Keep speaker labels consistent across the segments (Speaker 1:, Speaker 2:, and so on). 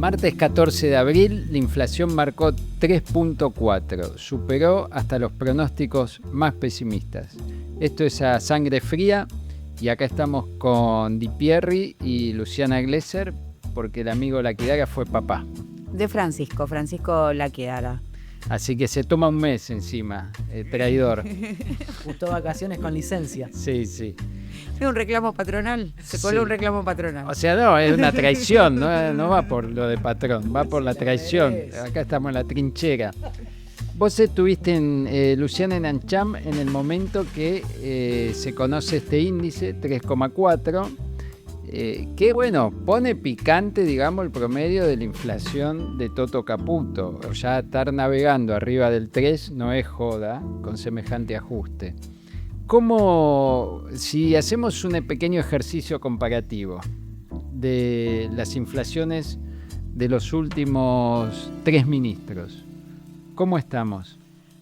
Speaker 1: Martes 14 de abril, la inflación marcó 3.4, superó hasta los pronósticos más pesimistas. Esto es a sangre fría y acá estamos con Di Pierri y Luciana Glesser porque el amigo Laquidara fue papá.
Speaker 2: De Francisco Laquidara.
Speaker 1: Así que se toma un mes encima, traidor.
Speaker 3: Justo vacaciones con licencia.
Speaker 1: Sí, sí.
Speaker 2: ¿Es un reclamo patronal? Se coló un reclamo patronal.
Speaker 1: O sea, no, es una traición, no va por lo de patrón, va por la traición. Acá estamos en la trinchera. Vos estuviste, Luciana, en AmCham en el momento que se conoce este índice, 3,4, que bueno, pone picante, digamos, el promedio de la inflación de Toto Caputo. Ya estar navegando arriba del 3 no es joda con semejante ajuste. ¿Cómo, si hacemos un pequeño ejercicio comparativo de las inflaciones de los últimos 3 ministros, cómo estamos?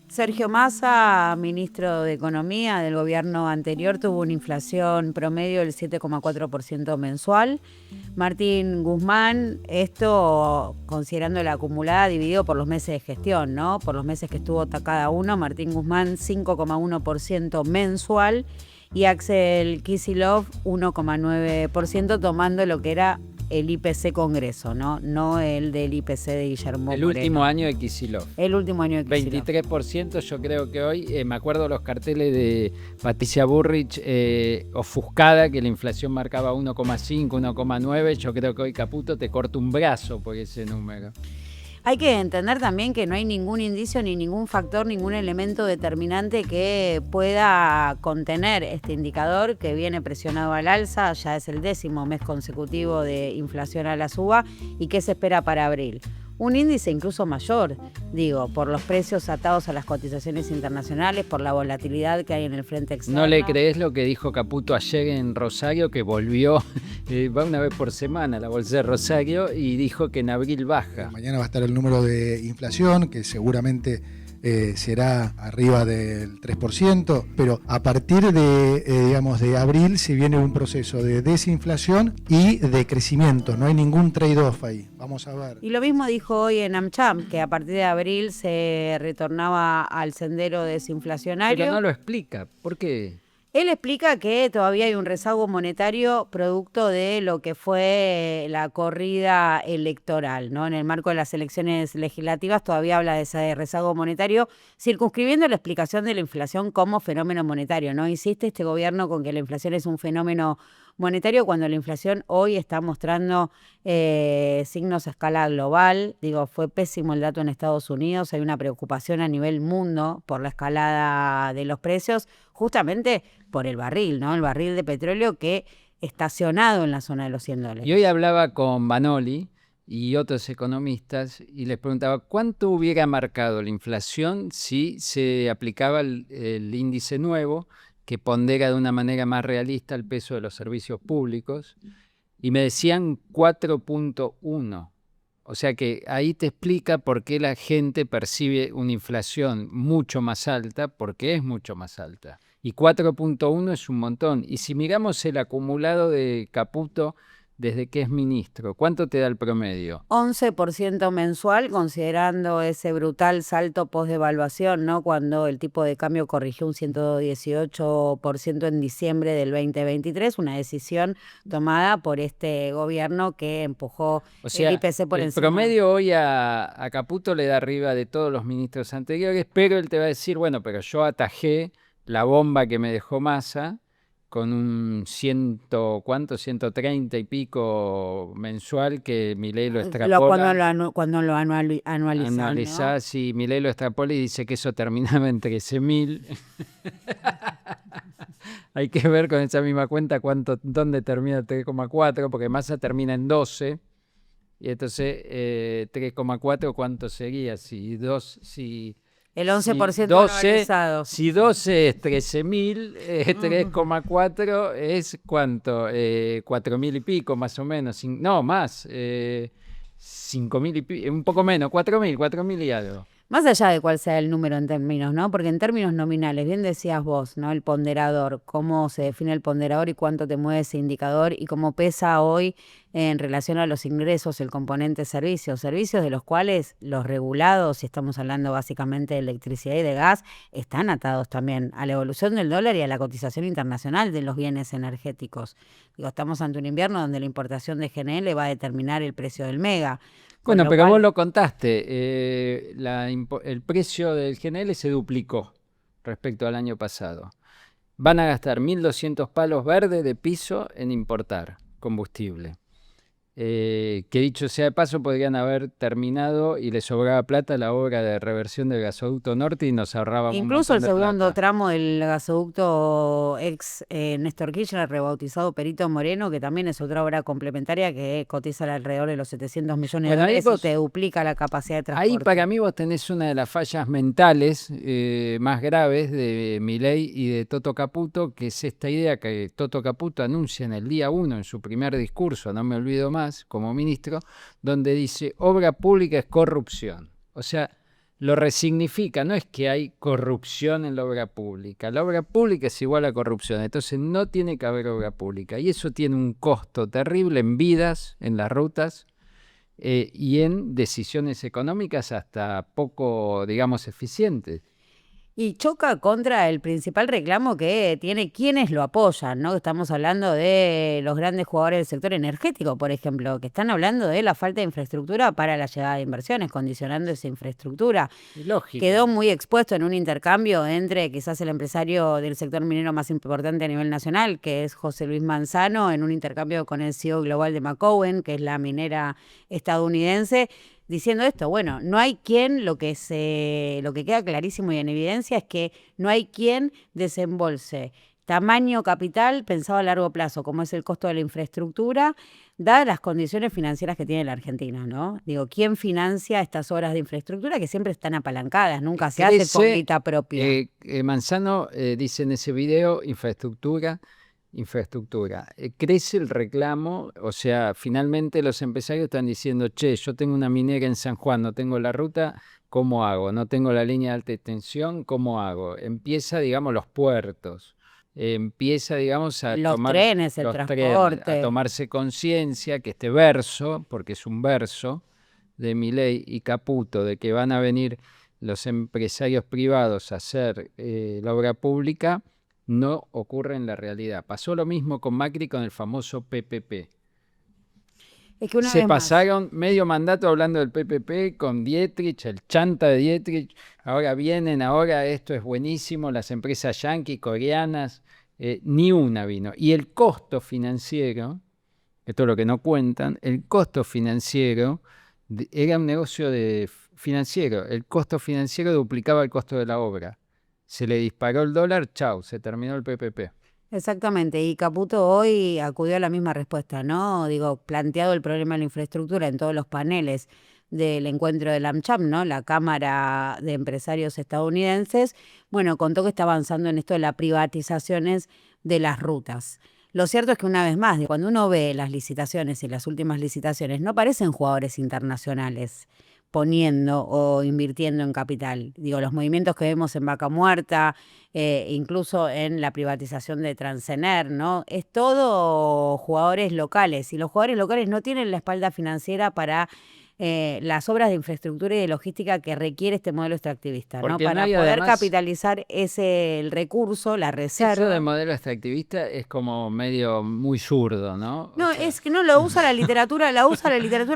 Speaker 2: Sergio Massa, ministro de Economía del gobierno anterior, tuvo una inflación promedio del 7,4% mensual. Martín Guzmán, esto considerando la acumulada dividido por los meses de gestión, ¿no? Por los meses que estuvo cada uno, Martín Guzmán 5,1% mensual y Axel Kicillof 1,9%, tomando lo que era el IPC Congreso, no el del IPC de Guillermo Moreno.
Speaker 1: El último año de Kicillof.
Speaker 2: El último año de Kicillof.
Speaker 1: 23%, yo creo que hoy, me acuerdo los carteles de Patricia Bullrich, ofuscada, que la inflación marcaba 1,5, 1,9, yo creo que hoy Caputo te corta un brazo por ese número.
Speaker 2: Hay que entender también que no hay ningún indicio ni ningún factor, ningún elemento determinante que pueda contener este indicador que viene presionado al alza, ya es el 10º mes consecutivo de inflación a la suba y que se espera para abril. Un índice incluso mayor, por los precios atados a las cotizaciones internacionales, por la volatilidad que hay en el frente externo.
Speaker 1: ¿No le crees lo que dijo Caputo ayer en Rosario, que volvió, va una vez por semana a la bolsa de Rosario y dijo que en abril baja?
Speaker 4: Mañana va a estar el número de inflación, que seguramente será arriba del 3%, pero a partir de abril se viene un proceso de desinflación y de crecimiento, no hay ningún trade-off ahí, vamos a ver.
Speaker 2: Y lo mismo dijo hoy en AmCham, que a partir de abril se retornaba al sendero desinflacionario.
Speaker 1: Pero no lo explica, ¿por qué?
Speaker 2: Él explica que todavía hay un rezago monetario producto de lo que fue la corrida electoral, ¿no? En el marco de las elecciones legislativas todavía habla de ese rezago monetario, circunscribiendo la explicación de la inflación como fenómeno monetario, ¿no? Insiste este gobierno con que la inflación es un fenómeno monetario cuando la inflación hoy está mostrando signos a escala global. Fue pésimo el dato en Estados Unidos, hay una preocupación a nivel mundo por la escalada de los precios, justamente por el barril, ¿no? El barril de petróleo que estacionado en la zona de los $100.
Speaker 1: Y hoy hablaba con Banoli y otros economistas y les preguntaba cuánto hubiera marcado la inflación si se aplicaba el índice nuevo que pondera de una manera más realista el peso de los servicios públicos, y me decían 4.1. O sea que ahí te explica por qué la gente percibe una inflación mucho más alta, porque es mucho más alta. Y 4.1 es un montón. Y si miramos el acumulado de Caputo desde que es ministro, ¿cuánto te da el promedio?
Speaker 2: 11% mensual, considerando ese brutal salto post-devaluación, ¿no? Cuando el tipo de cambio corrigió un 118% en diciembre del 2023, una decisión tomada por este gobierno que empujó el IPC por encima.
Speaker 1: El promedio hoy a Caputo le da arriba de todos los ministros anteriores, pero él te va a decir, bueno, pero yo atajé la bomba que me dejó Massa con un 130 y pico mensual que Milei lo extrapola.
Speaker 2: Cuando lo anualizan,
Speaker 1: ¿no? Sí, Milei lo extrapola y dice que eso terminaba en 13.000. Hay que ver con esa misma cuenta dónde termina 3,4, porque Massa termina en 12. Y entonces 3,4, ¿cuánto sería?
Speaker 2: El 11% anualizado.
Speaker 1: Si 12 es 13.000, 3,4 es ¿cuánto? 4.000 y pico más o menos. No, más. 5.000 y pico, un poco menos, 4.000 y algo.
Speaker 2: Más allá de cuál sea el número en términos, ¿no? Porque en términos nominales, bien decías vos, ¿no? El ponderador, cómo se define el ponderador y cuánto te mueve ese indicador y cómo pesa hoy en relación a los ingresos, el componente servicios de los cuales los regulados, si estamos hablando básicamente de electricidad y de gas, están atados también a la evolución del dólar y a la cotización internacional de los bienes energéticos. Digo, estamos ante un invierno donde la importación de GNL va a determinar el precio del mega.
Speaker 1: Bueno, pero vos lo contaste, el precio del GNL se duplicó respecto al año pasado. Van a gastar 1.200 palos verdes de piso en importar combustible. Que dicho sea de paso, podrían haber terminado y les sobraba plata la obra de reversión del gasoducto norte y nos ahorrábamos
Speaker 2: incluso
Speaker 1: un
Speaker 2: el
Speaker 1: montón de
Speaker 2: segundo
Speaker 1: plata.
Speaker 2: tramo del gasoducto ex Néstor Kirchner, rebautizado Perito Moreno, que también es otra obra complementaria que cotiza alrededor de los 700 millones de
Speaker 1: Bueno, ahí
Speaker 2: dólares y te duplica la capacidad de transporte.
Speaker 1: Ahí para mí vos tenés una de las fallas mentales más graves de Milei y de Toto Caputo, que es esta idea que Toto Caputo anuncia en el día 1, en su primer discurso, no me olvido más, como ministro, donde dice, obra pública es corrupción. O sea, lo resignifica, no es que hay corrupción en la obra pública es igual a corrupción, entonces no tiene que haber obra pública, y eso tiene un costo terrible en vidas, en las rutas, y en decisiones económicas hasta poco, digamos, eficientes.
Speaker 2: Y choca contra el principal reclamo que tiene quienes lo apoyan, ¿no? Estamos hablando de los grandes jugadores del sector energético, por ejemplo, que están hablando de la falta de infraestructura para la llegada de inversiones, condicionando esa infraestructura.
Speaker 1: Lógico.
Speaker 2: Quedó muy expuesto en un intercambio entre quizás el empresario del sector minero más importante a nivel nacional, que es José Luis Manzano, en un intercambio con el CEO global de McCowen, que es la minera estadounidense, diciendo esto. Bueno, no hay quien, lo que queda clarísimo y en evidencia es que no hay quien desembolse tamaño capital pensado a largo plazo, como es el costo de la infraestructura, dadas las condiciones financieras que tiene la Argentina, ¿no? Digo, ¿quién financia estas obras de infraestructura que siempre están apalancadas? Nunca se hace con guita propia.
Speaker 1: Manzano dice en ese video, infraestructura. Crece el reclamo, o sea, finalmente los empresarios están diciendo, che, yo tengo una minera en San Juan, no tengo la ruta, ¿cómo hago? No tengo la línea de alta tensión, ¿cómo hago? Empieza, digamos, los puertos, empieza, digamos, a
Speaker 2: los
Speaker 1: tomar
Speaker 2: trenes, el transporte.
Speaker 1: a tomarse conciencia que este verso, porque es un verso de Milei y Caputo, de que van a venir los empresarios privados a hacer la obra pública, no ocurre en la realidad. Pasó lo mismo con Macri con el famoso PPP.
Speaker 2: Es que
Speaker 1: Se pasaron medio mandato hablando del PPP con Dietrich, el chanta de Dietrich. Ahora esto es buenísimo, las empresas yanquis, coreanas, ni una vino. Y el costo financiero, esto es lo que no cuentan, el costo financiero era un negocio financiero. El costo financiero duplicaba el costo de la obra. Se le disparó el dólar, chau, se terminó el PPP.
Speaker 2: Exactamente, y Caputo hoy acudió a la misma respuesta, ¿no? Digo, planteado el problema de la infraestructura en todos los paneles del encuentro del AmCham, ¿no? La Cámara de Empresarios Estadounidenses, bueno, contó que está avanzando en esto de las privatizaciones de las rutas. Lo cierto es que una vez más, cuando uno ve las licitaciones y las últimas licitaciones, no parecen jugadores internacionales poniendo o invirtiendo en capital. Digo, los movimientos que vemos en Vaca Muerta, incluso en la privatización de Transener, ¿no? Es todo jugadores locales, y los jugadores locales no tienen la espalda financiera para las obras de infraestructura y de logística que requiere este modelo extractivista, ¿no? Para poder además capitalizar el recurso, la reserva.
Speaker 1: Eso de modelo extractivista es como medio muy zurdo, ¿no?
Speaker 2: No, es que no lo usa la literatura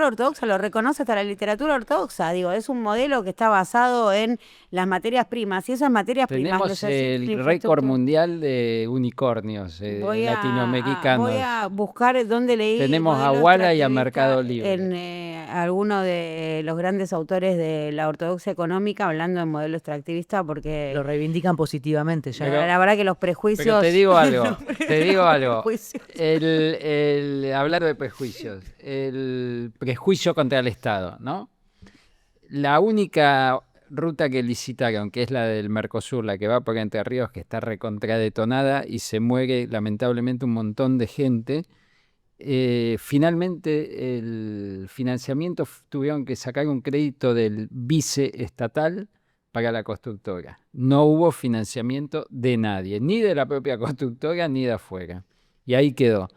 Speaker 2: ortodoxa, lo reconoce hasta la literatura ortodoxa. Digo, es un modelo que está basado en las materias primas, y esas materias primas...
Speaker 1: Tenemos el récord mundial de unicornios latinoamericanos.
Speaker 2: Voy a buscar dónde leí.
Speaker 1: Tenemos a Walla y a Mercado Libre.
Speaker 2: En alguno de los grandes autores de la ortodoxia económica hablando de modelo extractivista, porque
Speaker 3: lo reivindican positivamente ya.
Speaker 2: Pero, la verdad que los prejuicios...
Speaker 1: Pero te digo algo, hablar de prejuicios, el prejuicio contra el Estado, ¿no? La única ruta que licitaron, que es la del Mercosur, la que va por Entre Ríos, que está recontradetonada y se muere lamentablemente un montón de gente, finalmente el financiamiento tuvieron que sacar un crédito del viceestatal para la constructora. No hubo financiamiento de nadie, ni de la propia constructora ni de afuera. Y ahí quedó.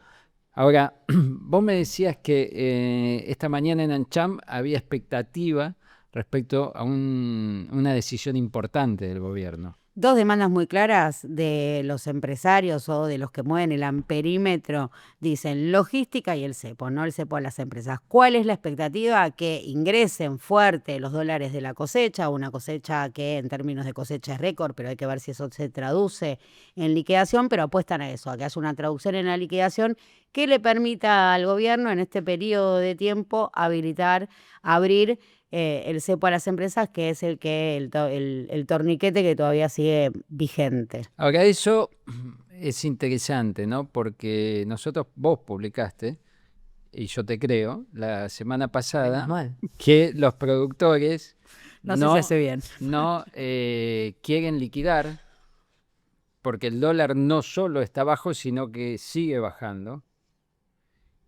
Speaker 1: Ahora, vos me decías que esta mañana en ANCHAM había expectativa respecto a una decisión importante del gobierno.
Speaker 2: Dos demandas muy claras de los empresarios o de los que mueven el amperímetro, dicen logística y el cepo, no el cepo a las empresas. ¿Cuál es la expectativa? Que ingresen fuerte los dólares de la cosecha, una cosecha que en términos de cosecha es récord, pero hay que ver si eso se traduce en liquidación, pero apuestan a eso, a que haya una traducción en la liquidación que le permita al gobierno en este periodo de tiempo abrir el cepo a las empresas, que es el torniquete que todavía sigue vigente.
Speaker 1: Ahora, eso es interesante, ¿no? Porque vos publicaste, y yo te creo, la semana pasada,
Speaker 3: Menos mal.
Speaker 1: que los productores
Speaker 2: No sé si hace bien.
Speaker 1: no quieren liquidar, porque el dólar no solo está bajo, sino que sigue bajando.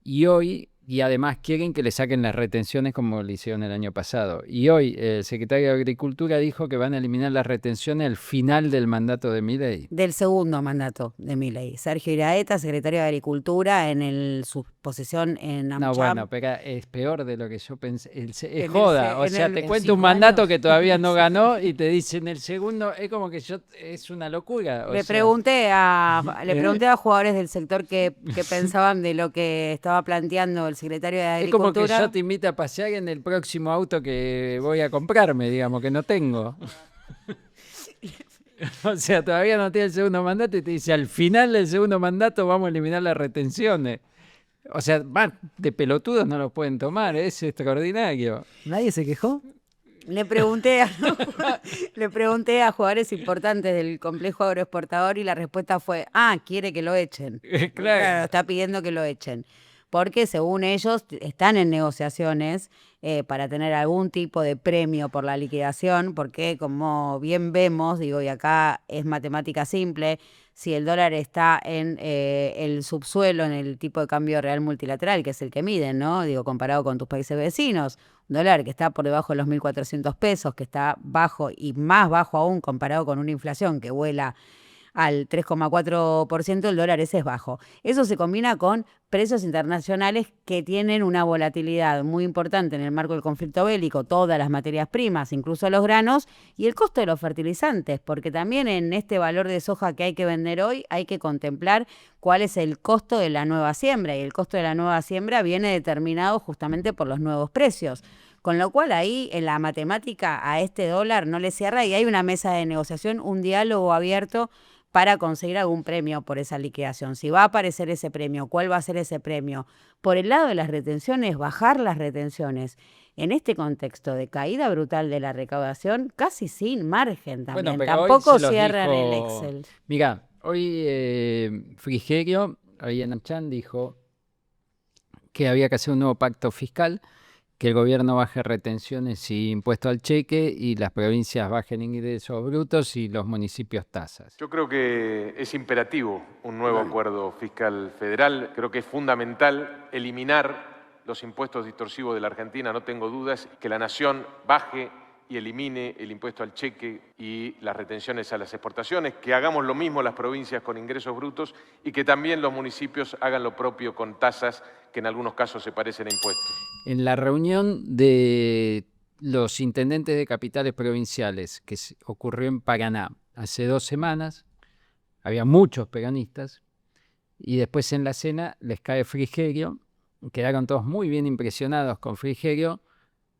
Speaker 1: Y además quieren que le saquen las retenciones como le hicieron el año pasado. Y hoy el secretario de Agricultura dijo que van a eliminar las retenciones al final del mandato de Milei.
Speaker 2: Del segundo mandato de Milei. Sergio Iraeta, secretario de Agricultura, su posición en AmCham.
Speaker 1: No, bueno, pero es peor de lo que yo pensé. Es
Speaker 2: En
Speaker 1: joda. O
Speaker 2: en
Speaker 1: sea,
Speaker 2: el-
Speaker 1: te
Speaker 2: en
Speaker 1: cuento un
Speaker 3: 5
Speaker 1: mandato
Speaker 3: años.
Speaker 1: que todavía no ganó y te dicen el segundo. Es como que es una locura.
Speaker 2: Le pregunté a jugadores del sector qué pensaban de lo que estaba planteando el secretario de
Speaker 1: Es como que
Speaker 2: Agricultura.
Speaker 1: yo te invito a pasear en el próximo auto que voy a comprarme, digamos, que no tengo. O sea, todavía no tiene el segundo mandato y te dice, al final del segundo mandato vamos a eliminar las retenciones. O sea, de pelotudos no los pueden tomar, es extraordinario.
Speaker 3: ¿Nadie se quejó?
Speaker 2: Le pregunté a jugadores importantes del complejo agroexportador y la respuesta fue, quiere que lo echen. Claro, está pidiendo que lo echen. Porque según ellos están en negociaciones para tener algún tipo de premio por la liquidación, porque como bien vemos, y acá es matemática simple, si el dólar está en el subsuelo, en el tipo de cambio real multilateral, que es el que miden, ¿no? Comparado con tus países vecinos, un dólar que está por debajo de los 1.400 pesos, que está bajo y más bajo aún comparado con una inflación que vuela al 3,4%, el dólar ese es bajo. Eso se combina con precios internacionales que tienen una volatilidad muy importante en el marco del conflicto bélico, todas las materias primas, incluso los granos, y el costo de los fertilizantes, porque también en este valor de soja que hay que vender hoy hay que contemplar cuál es el costo de la nueva siembra, y el costo de la nueva siembra viene determinado justamente por los nuevos precios. Con lo cual ahí en la matemática a este dólar no le cierra y hay una mesa de negociación, un diálogo abierto para conseguir algún premio por esa liquidación. Si va a aparecer ese premio, ¿cuál va a ser ese premio? Por el lado de las retenciones, bajar las retenciones. En este contexto de caída brutal de la recaudación, casi sin margen también.
Speaker 1: Bueno, pero
Speaker 2: tampoco
Speaker 1: hoy se los
Speaker 2: cierran el
Speaker 1: dijo-
Speaker 2: Excel.
Speaker 1: Mirá, hoy Frigerio, ahí en AmCham, dijo que había que hacer un nuevo pacto fiscal, que el gobierno baje retenciones y impuesto al cheque y las provincias bajen ingresos brutos y los municipios tasas.
Speaker 5: Yo creo que es imperativo un nuevo acuerdo fiscal federal. Creo que es fundamental eliminar los impuestos distorsivos de la Argentina. No tengo dudas que la nación baje y elimine el impuesto al cheque y las retenciones a las exportaciones, que hagamos lo mismo las provincias con ingresos brutos y que también los municipios hagan lo propio con tasas que en algunos casos se parecen a impuestos.
Speaker 1: En la reunión de los intendentes de capitales provinciales que ocurrió en Paraná hace 2 semanas, había muchos peronistas, y después en la cena les cae Frigerio, quedaron todos muy bien impresionados con Frigerio,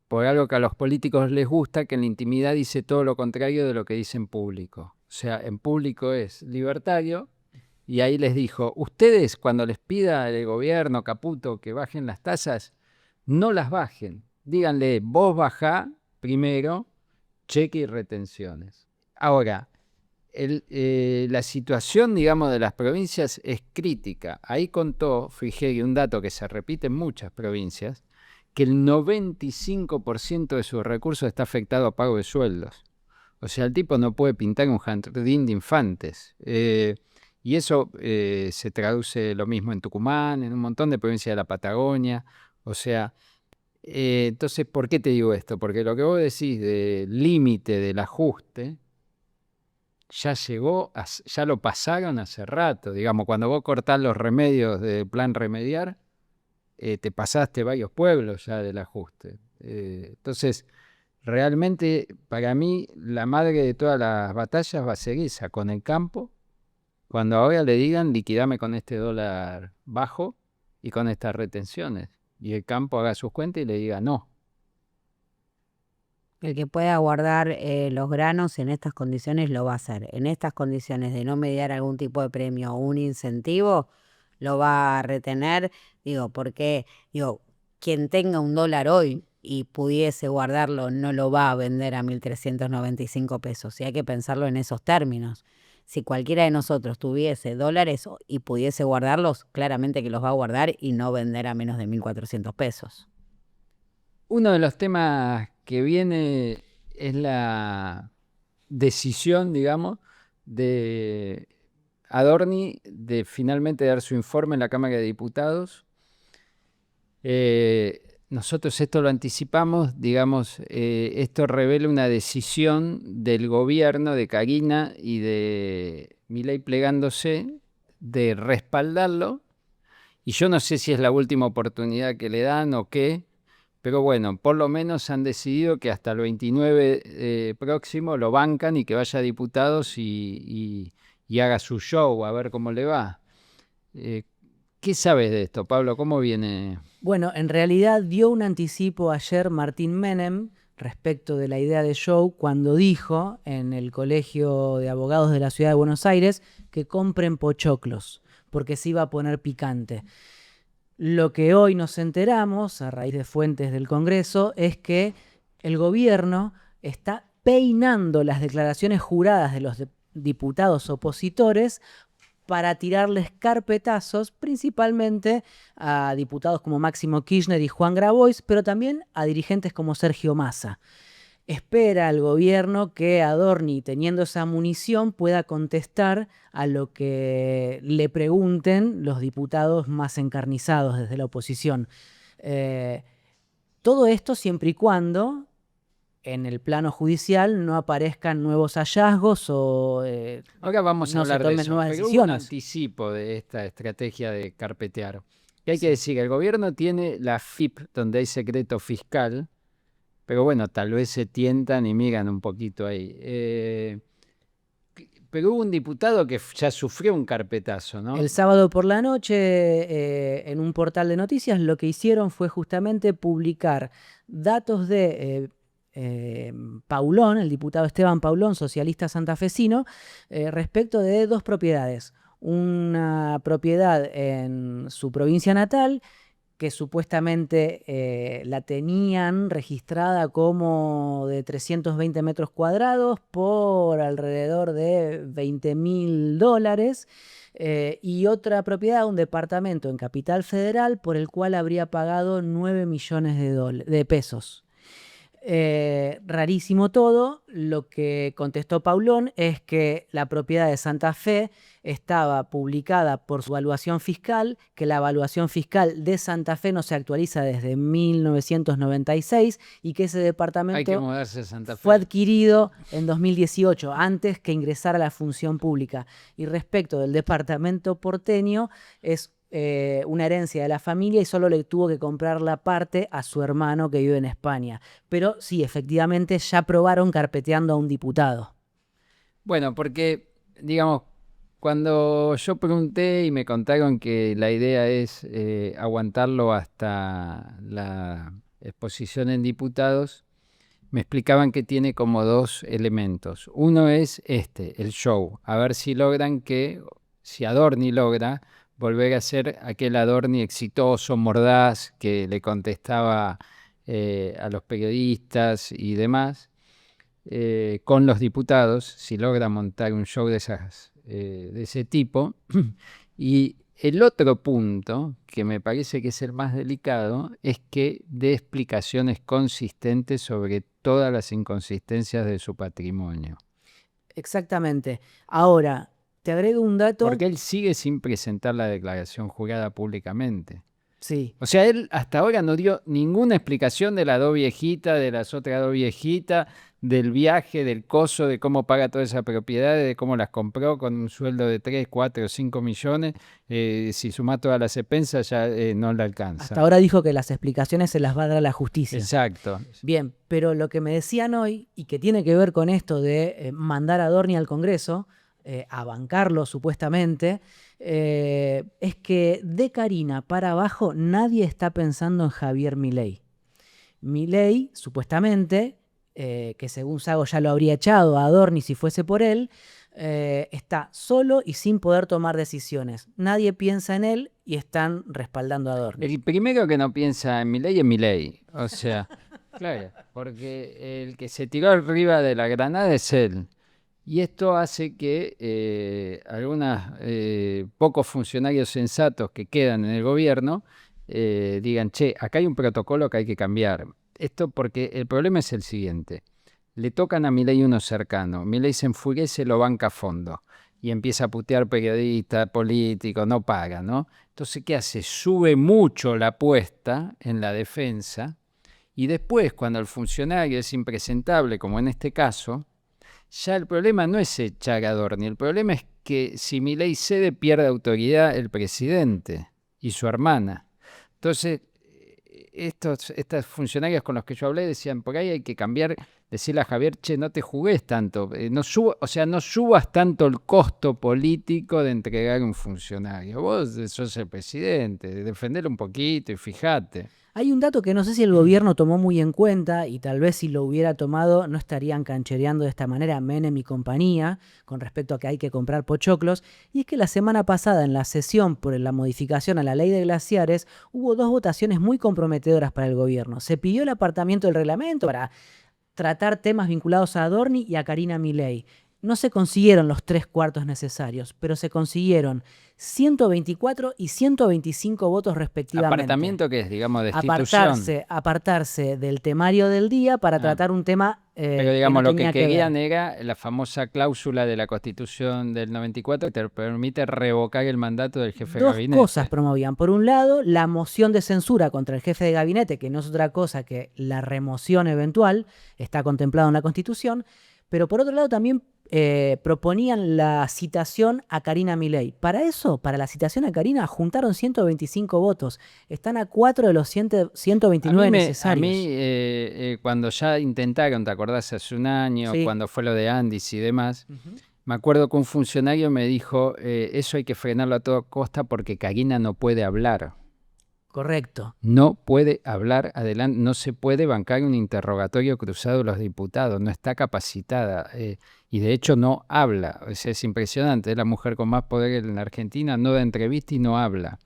Speaker 1: por algo que a los políticos les gusta, que en la intimidad dice todo lo contrario de lo que dice en público. O sea, en público es libertario, y ahí les dijo, ustedes cuando les pida el gobierno, Caputo, que bajen las tasas, no las bajen. Díganle, vos bajá primero, cheque y retenciones. Ahora, la situación, digamos, de las provincias es crítica. Ahí contó Frigerio un dato que se repite en muchas provincias, que el 95% de sus recursos está afectado a pago de sueldos. O sea, el tipo no puede pintar un jardín de infantes. Y eso se traduce lo mismo en Tucumán, en un montón de provincias de la Patagonia. O sea, entonces, ¿por qué te digo esto? Porque lo que vos decís del límite del ajuste, ya llegó, ya lo pasaron hace rato. Digamos, cuando vos cortás los remedios del plan remediar, te pasaste varios pueblos ya del ajuste. Entonces, realmente, para mí, la madre de todas las batallas va a ser esa, con el campo. Cuando ahora le digan, liquidame con este dólar bajo y con estas retenciones. Y el campo haga sus cuentas y le diga no.
Speaker 2: El que pueda guardar los granos en estas condiciones lo va a hacer. En estas condiciones de no mediar algún tipo de premio o un incentivo, lo va a retener. Porque quien tenga un dólar hoy y pudiese guardarlo no lo va a vender a 1.395 pesos. Y hay que pensarlo en esos términos. Si cualquiera de nosotros tuviese dólares y pudiese guardarlos, claramente que los va a guardar y no vender a menos de 1.400 pesos.
Speaker 1: Uno de los temas que viene es la decisión, digamos, de Adorni de finalmente dar su informe en la Cámara de Diputados. Nosotros esto lo anticipamos, digamos, esto revela una decisión del gobierno de Carina y de Milei plegándose de respaldarlo, y yo no sé si es la última oportunidad que le dan o qué, pero bueno, por lo menos han decidido que hasta el 29 próximo lo bancan y que vaya a diputados y haga su show, a ver cómo le va. ¿Qué sabes de esto, Pablo? ¿Cómo viene?
Speaker 3: Bueno, en realidad dio un anticipo ayer Martín Menem respecto de la idea de show cuando dijo en el Colegio de Abogados de la Ciudad de Buenos Aires que compren pochoclos, porque se iba a poner picante. Lo que hoy nos enteramos, a raíz de fuentes del Congreso, es que el gobierno está peinando las declaraciones juradas de los diputados opositores para tirarles carpetazos, principalmente a diputados como Máximo Kirchner y Juan Grabois, pero también a dirigentes como Sergio Massa. Espera al gobierno que Adorni, teniendo esa munición, pueda contestar a lo que le pregunten los diputados más encarnizados desde la oposición. Todo esto siempre y cuando en el plano judicial no aparezcan nuevos hallazgos o
Speaker 1: ahora vamos a
Speaker 3: no
Speaker 1: hablar
Speaker 3: se tomen
Speaker 1: de eso,
Speaker 3: nuevas
Speaker 1: pero hubo un
Speaker 3: decisiones.
Speaker 1: anticipo de esta estrategia de carpetear. Que hay que decir, el gobierno tiene la FIP, donde hay secreto fiscal, pero bueno, tal vez se tientan y miran un poquito ahí. Pero hubo un diputado que ya sufrió un carpetazo, ¿no?
Speaker 3: El sábado por la noche, en un portal de noticias, lo que hicieron fue justamente publicar datos de Paulón, el diputado Esteban Paulón, socialista santafesino, respecto de dos propiedades. Una propiedad en su provincia natal, que supuestamente la tenían registrada como de 320 metros cuadrados por alrededor de $20.000, y otra propiedad, un departamento en Capital Federal, por el cual habría pagado 9 millones de pesos. Rarísimo todo. Lo que contestó Paulón es que la propiedad de Santa Fe estaba publicada por su evaluación fiscal, que la evaluación fiscal de Santa Fe no se actualiza desde 1996 y que ese departamento
Speaker 1: Hay que mudarse a Santa Fe.
Speaker 3: fue adquirido en 2018, antes que ingresara a la función pública. Y respecto del departamento porteño, es una herencia de la familia y solo le tuvo que comprar la parte a su hermano que vive en España. Pero sí, efectivamente ya aprobaron carpeteando a un diputado.
Speaker 1: Bueno, porque, digamos, cuando yo pregunté y me contaron que la idea es aguantarlo hasta la exposición en diputados, me explicaban que tiene como dos elementos. Uno es el show, a ver si logran si Adorni logra volver a ser aquel Adorni exitoso, mordaz, que le contestaba a los periodistas y demás, con los diputados, si logra montar un show de ese tipo. Y el otro punto, que me parece que es el más delicado, es que dé explicaciones consistentes sobre todas las inconsistencias de su patrimonio.
Speaker 3: Exactamente. Ahora, te agrego un dato.
Speaker 1: Porque él sigue sin presentar la declaración jurada públicamente.
Speaker 3: Sí.
Speaker 1: O sea, él hasta ahora no dio ninguna explicación de las dos viejitas, de las otras dos viejitas, del viaje, del coso, de cómo paga todas esas propiedades, de cómo las compró con un sueldo de 3, 4, 5 millones. Si sumás todas las expensas ya no le alcanza.
Speaker 3: Hasta ahora dijo que las explicaciones se las va a dar a la justicia.
Speaker 1: Exacto.
Speaker 3: Bien, pero lo que me decían hoy, y que tiene que ver con esto de mandar a Adorni al Congreso, a bancarlo supuestamente, es que de Carina para abajo nadie está pensando en Javier Milei. Milei, supuestamente, que según Sago ya lo habría echado a Adorni si fuese por él, está solo y sin poder tomar decisiones. Nadie piensa en él y están respaldando a Adorni.
Speaker 1: El primero que no piensa en Milei es Milei. O sea, claro, porque el que se tiró arriba de la granada es él. Y esto hace que algunos pocos funcionarios sensatos que quedan en el gobierno digan, che, acá hay un protocolo que hay que cambiar. Esto porque el problema es el siguiente. Le tocan a Milei uno cercano. Milei se enfurece, lo banca a fondo. Y empieza a putear periodistas, políticos, no paga, ¿no? Entonces, ¿qué hace? Sube mucho la apuesta en la defensa. Y después, cuando el funcionario es impresentable, como en este caso, ya el problema no es echar a Adorni, el problema es que si Milei cede pierde autoridad el presidente y su hermana. Entonces, estos funcionarios con los que yo hablé decían, por ahí hay que cambiar, decirle a Javier, che, no te jugues tanto, no subas tanto el costo político de entregar un funcionario. Vos sos el presidente, defendelo un poquito y fíjate.
Speaker 3: Hay un dato que no sé si el gobierno tomó muy en cuenta y tal vez si lo hubiera tomado no estarían canchereando de esta manera Menem y compañía con respecto a que hay que comprar pochoclos, y es que la semana pasada en la sesión por la modificación a la ley de glaciares hubo 2 votaciones muy comprometedoras para el gobierno. Se pidió el apartamiento del reglamento para tratar temas vinculados a Adorni y a Carina Milei. No se consiguieron los 3/4 necesarios, pero se consiguieron 124 y 125 votos respectivamente.
Speaker 1: ¿Apartamiento qué es, digamos, destitución?
Speaker 3: Apartarse del temario del día para tratar un tema
Speaker 1: pero digamos,
Speaker 3: que no
Speaker 1: lo que
Speaker 3: tenía
Speaker 1: querían
Speaker 3: ver.
Speaker 1: era la famosa cláusula de la Constitución del 94 que te permite revocar el mandato del jefe de gabinete.
Speaker 3: 2 cosas promovían. Por un lado, la moción de censura contra el jefe de gabinete, que no es otra cosa que la remoción eventual, está contemplado en la Constitución, pero por otro lado también proponían la citación a Carina Milei. Para eso, para la citación a Carina, juntaron 125 votos. Están a 4 de los 129 necesarios.
Speaker 1: A mí, cuando ya intentaron, ¿te acordás? Hace un año,
Speaker 3: Sí.
Speaker 1: cuando fue lo de Andis y demás, me acuerdo que un funcionario me dijo, eso hay que frenarlo a toda costa porque Carina no puede hablar.
Speaker 3: Correcto.
Speaker 1: No puede hablar adelante, no se puede bancar un interrogatorio cruzado de los diputados, no está capacitada y de hecho no habla. O sea, es impresionante, es la mujer con más poder en la Argentina, no da entrevista y no habla.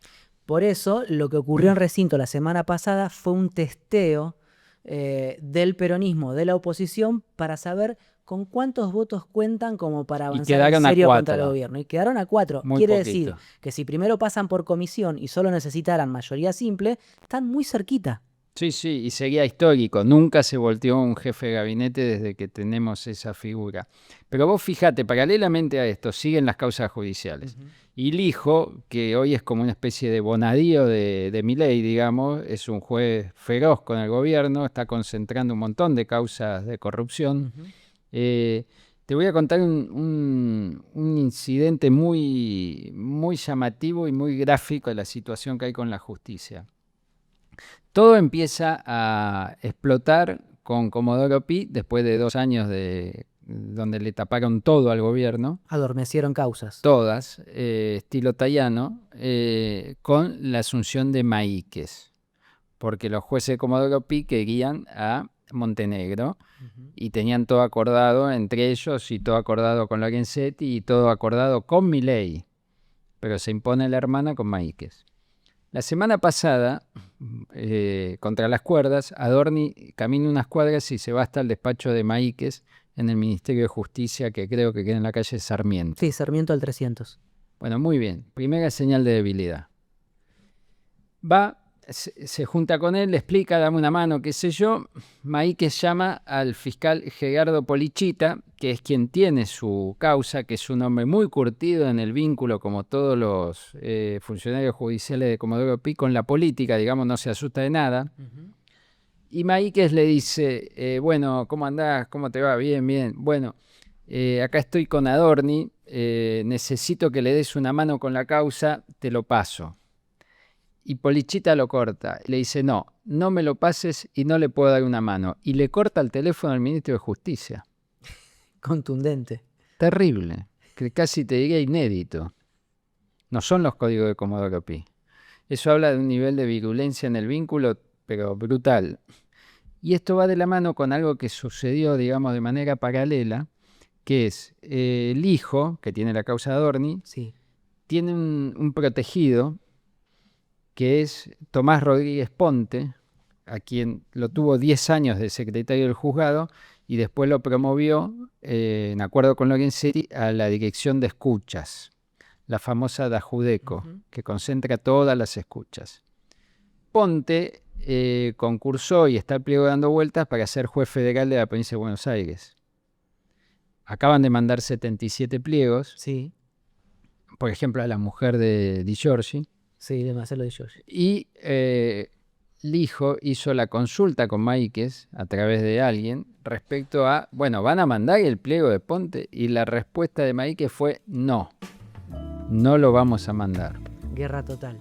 Speaker 3: Por eso, lo que ocurrió en recinto la semana pasada fue un testeo del peronismo, de la oposición, para saber con cuántos votos cuentan como para avanzar en serio contra el gobierno. Y quedaron a 4.
Speaker 1: Muy
Speaker 3: Quiere
Speaker 1: poquito.
Speaker 3: decir que si primero pasan por comisión y solo necesitaran mayoría simple, están muy cerquita.
Speaker 1: Sí, sí, y sería histórico. Nunca se volteó un jefe de gabinete desde que tenemos esa figura. Pero vos fíjate, paralelamente a esto, siguen las causas judiciales. Y Lijo, que hoy es como una especie de bonadío de Milei, digamos, es un juez feroz con el gobierno, está concentrando un montón de causas de corrupción. Te voy a contar un incidente muy, muy llamativo y muy gráfico de la situación que hay con la justicia. Todo empieza a explotar con Comodoro Pi después de 2 años donde le taparon todo al gobierno,
Speaker 3: Adormecieron causas.
Speaker 1: todas, estilo Tayano, con la asunción de Maíquez, porque los jueces de Comodoro Pi querían a Montenegro y tenían todo acordado entre ellos y todo acordado con Lorenzetti y todo acordado con Milei, pero se impone la hermana con Maíquez. La semana pasada, contra las cuerdas, Adorni camina unas cuadras y se va hasta el despacho de Maíquez en el Ministerio de Justicia, que creo que queda en la calle Sarmiento.
Speaker 3: Sí, Sarmiento al 300.
Speaker 1: Bueno, muy bien. Primera señal de debilidad. Va, se junta con él, le explica, dame una mano, qué sé yo. Maíquez llama al fiscal Gerardo Polichita, que es quien tiene su causa, que es un hombre muy curtido en el vínculo, como todos los funcionarios judiciales de Comodoro Pi, con la política, digamos, no se asusta de nada. Y Maíquez le dice, bueno, ¿cómo andás? ¿Cómo te va? Bien, bien. Bueno, acá estoy con Adorni, necesito que le des una mano con la causa, te lo paso. Y Polichita lo corta, le dice, no me lo pases y no le puedo dar una mano. Y le corta el teléfono al ministro de Justicia.
Speaker 3: Contundente.
Speaker 1: Terrible, que casi te diría inédito. No son los códigos de Comodoro Pi. Eso habla de un nivel de virulencia en el vínculo, pero brutal. Y esto va de la mano con algo que sucedió, digamos, de manera paralela, que es el hijo, que tiene la causa de Adorni,
Speaker 3: Sí.
Speaker 1: tiene un protegido, que es Tomás Rodríguez Ponte, a quien lo tuvo 10 años de secretario del juzgado, y después lo promovió, en acuerdo con Lorenzetti, a la dirección de escuchas, la famosa DAJUDECO, que concentra todas las escuchas. Ponte concursó y está el pliego dando vueltas para ser juez federal de la provincia de Buenos Aires. Acaban de mandar 77 pliegos,
Speaker 3: Sí,
Speaker 1: por ejemplo, a la mujer de Di Giorgi,
Speaker 3: sí, de Marcelo Di Giorgi.
Speaker 1: y Lijo hizo la consulta con Maíquez a través de alguien respecto a, bueno, ¿van a mandar el pliego de Ponte? Y la respuesta de Maíquez fue no lo vamos a mandar.
Speaker 3: Guerra total.